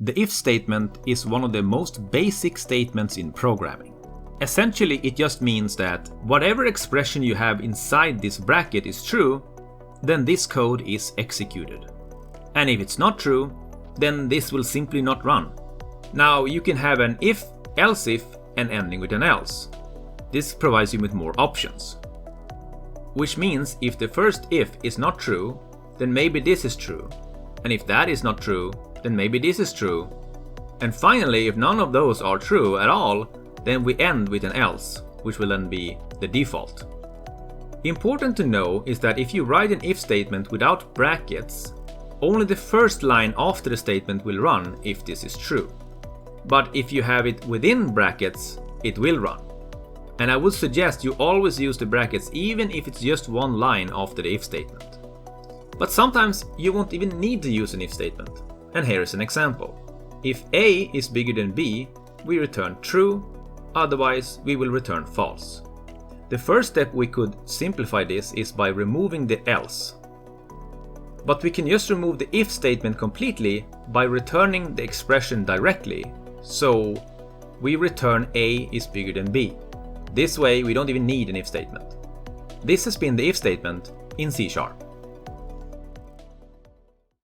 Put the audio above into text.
The if statement is one of the most basic statements in programming. Essentially, it just means that whatever expression you have inside this bracket is true, then this code is executed. And if it's not true, then this will simply not run. Now, you can have an if, else if, and ending with an else. This provides you with more options. Which means if the first if is not true, then maybe this is true. And if that is not true, then maybe this is true. And finally, if none of those are true at all, then we end with an else, which will then be the default. Important to know is that if you write an if statement without brackets, only the first line after the statement will run if this is true. But if you have it within brackets, it will run. And I would suggest you always use the brackets even if it's just one line after the if statement. But sometimes you won't even need to use an if statement. And here is an example. If A is bigger than B, we return true, otherwise we will return false. The first step we could simplify this is by removing the else. But we can just remove the if statement completely by returning the expression directly. So we return A is bigger than B. This way we don't even need an if statement. This has been the if statement in C#.